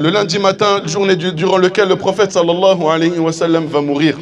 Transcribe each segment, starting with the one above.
Le lundi matin, journée durant laquelle le prophète sallallahu alayhi wa sallam va mourir,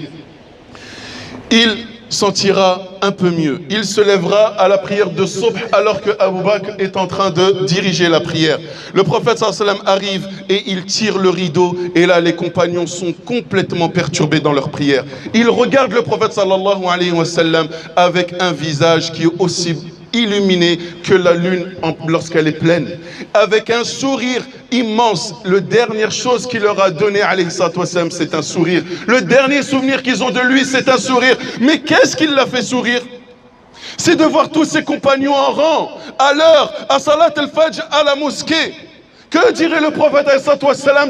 il sentira un peu mieux. Il se lèvera à la prière de Subh alors que Abu Bakr est en train de diriger la prière. Le prophète sallallahu alayhi wa sallam arrive et il tire le rideau et là les compagnons sont complètement perturbés dans leur prière. Ils regardent le prophète sallallahu alayhi wa sallam avec un visage qui est aussi illuminé que la lune lorsqu'elle est pleine, avec un sourire immense. La dernière chose qu'il leur a donné, alayhi salatu wassalam, c'est un sourire. Le dernier souvenir qu'ils ont de lui, c'est un sourire. Mais qu'est-ce qui l'a fait sourire? C'est de voir tous ses compagnons en rang, à l'heure, à Salat al-Fajr, à la mosquée. Que dirait le prophète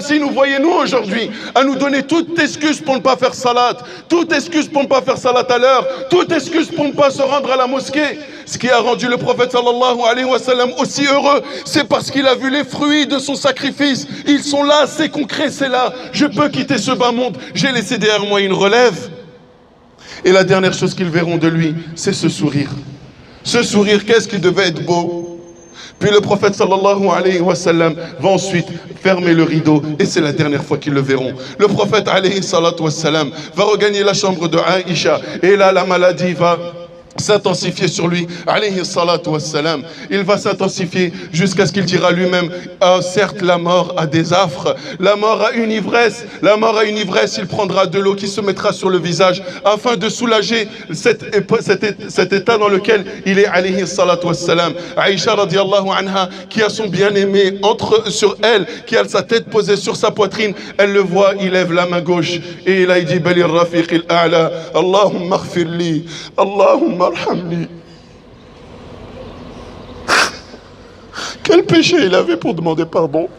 si nous voyait nous aujourd'hui à nous donner toute excuse pour ne pas faire salat, toute excuse pour ne pas faire salat à l'heure, toute excuse pour ne pas se rendre à la mosquée? Ce qui a rendu le prophète sallallahu alayhi wa sallam aussi heureux, c'est parce qu'il a vu les fruits de son sacrifice. Ils sont là, c'est concret, c'est là. Je peux quitter ce bas monde, j'ai laissé derrière moi une relève. Et la dernière chose qu'ils verront de lui, c'est ce sourire. Ce sourire, qu'est-ce qui devait être beau? Puis le prophète sallallahu alayhi wa sallam va ensuite fermer le rideau et c'est la dernière fois qu'ils le verront. Le prophète alayhi salatu wa sallam va regagner la chambre de Aïcha et là la maladie va s'intensifier sur lui, alayhi salatu wassalam. Il va s'intensifier jusqu'à ce qu'il dira lui-même, certes la mort a des affres, la mort a une ivresse, la mort a une ivresse. Il prendra de l'eau qui se mettra sur le visage afin de soulager cet état dans lequel il est, alayhi salatu wassalam. Aïcha radiallahu anha, qui a son bien-aimé sur elle, qui a sa tête posée sur sa poitrine, elle le voit, il lève la main gauche et il dit Balir Rafiq al-A'la, Allahumma aghfirli, Allahumma arhamni. Quel péché il avait pour demander pardon?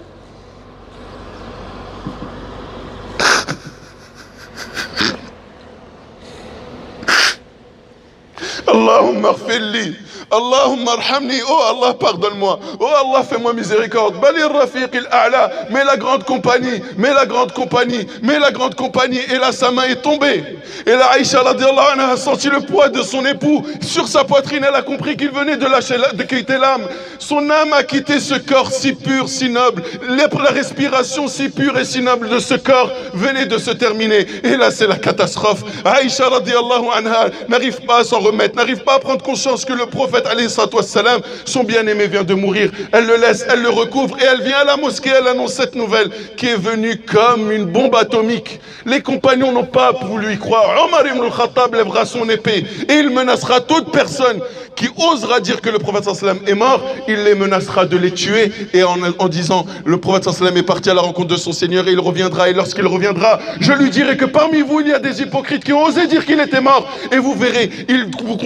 Allahumma aghfirli, Allahumma arhamni. Oh Allah, pardonne-moi. Oh Allah, fais-moi miséricorde. Balir Rafiq al-A'la. Mais la grande compagnie, mais la grande compagnie, mais la grande compagnie. Et là, sa main est tombée. Et là, Aïcha radiallahu anha a senti le poids de son époux sur sa poitrine. Elle a compris qu'il venait de quitter l'âme. Son âme a quitté ce corps si pur, si noble. La respiration si pure et si noble de ce corps venait de se terminer. Et là, c'est la catastrophe. Aïcha radiallahu anha n'arrive pas à s'en remettre, n'arrive pas à prendre conscience que le prophète, alayhi salatu wassalam, son bien-aimé vient de mourir. Elle le laisse, elle le recouvre et elle vient à la mosquée, elle annonce cette nouvelle qui est venue comme une bombe atomique. Les compagnons n'ont pas voulu y croire. Omar ibn al-Khattab lèvera son épée et il menacera toute personne qui osera dire que le prophète sallam est mort, il les menacera de les tuer et en disant le prophète sallam est parti à la rencontre de son Seigneur et il reviendra, et lorsqu'il reviendra, je lui dirai que parmi vous il y a des hypocrites qui ont osé dire qu'il était mort et vous verrez, il vous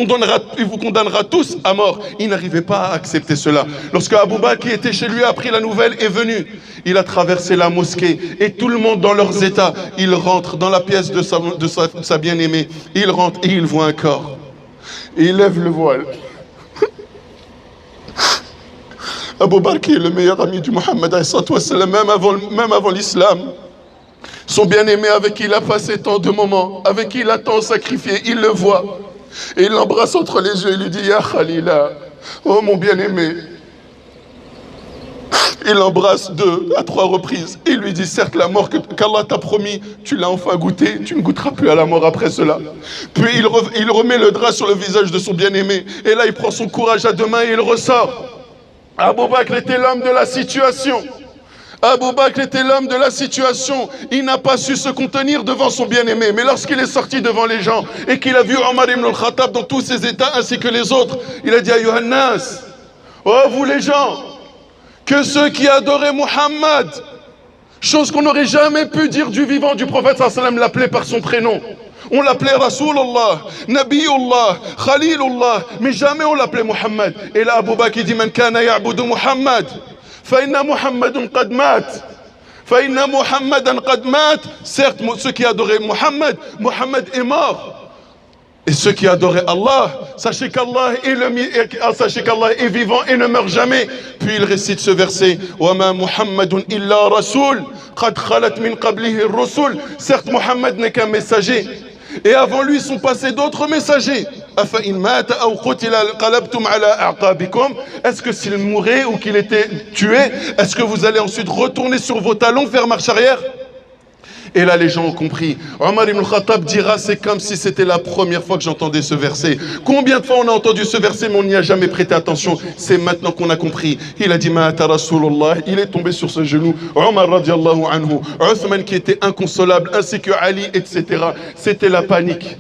condamnera tous à mort. Il n'arrivait pas à accepter cela. Lorsque Abu Bakr qui était chez lui a appris la nouvelle est venu, il a traversé la mosquée et tout le monde dans leurs états, il rentre dans la pièce de sa bien-aimée, il rentre et il voit un corps. Et il lève le voile. Abu Bakr qui est le meilleur ami du Muhammad, même avant l'islam. Son bien-aimé avec qui il a passé tant de moments, avec qui il a tant sacrifié, il le voit. Et il l'embrasse entre les yeux et lui dit Ya Khalila, oh mon bien-aimé. Il l'embrasse 2 à 3 reprises. Et il lui dit certes la mort qu'Allah t'a promis, tu l'as enfin goûté, tu ne goûteras plus à la mort après cela. Puis il remet le drap sur le visage de son bien-aimé. Et là il prend son courage à 2 mains et il ressort. Abu Bakr était l'homme de la situation. Abu Bakr était l'homme de la situation. Il n'a pas su se contenir devant son bien-aimé. Mais lorsqu'il est sorti devant les gens et qu'il a vu Omar ibn al-Khattab dans tous ses états ainsi que les autres, il a dit à Yohannas, oh vous les gens, que ceux qui adoraient Muhammad, chose qu'on n'aurait jamais pu dire du vivant du prophète sallallahu alayhi wa sallam, l'appelait par son prénom. On l'appelait Rasulullah, Nabiyullah, Khalilullah, mais jamais on l'appelait Muhammad. Et là Abu Bakr dit Man kana ya'budu Muhammad, fa inna Muhammadun qad mat. Fa inna Muhammadan qad mat. Certes, ceux qui adoraient Muhammad, Muhammad est mort. Et ceux qui adoraient Allah, sachez qu'Allah est vivant et ne meurt jamais. Puis il récite ce verset Wa ma Muhammadun illa rasul, qad khalat min qablihi ar-rusul. Certes, Muhammad n'est qu'un messager. Et avant lui sont passés d'autres messagers. Est-ce que s'il mourait ou qu'il était tué, est-ce que vous allez ensuite retourner sur vos talons, faire marche arrière? Et là, les gens ont compris. Omar ibn Khattab dira, c'est comme si c'était la première fois que j'entendais ce verset. Combien de fois on a entendu ce verset, mais on n'y a jamais prêté attention? C'est maintenant qu'on a compris. Il a dit, Ma'ata Rasulullah. Il est tombé sur ce genou. Omar radiallahu anhu. Uthman qui était inconsolable, ainsi que Ali, etc. C'était la panique.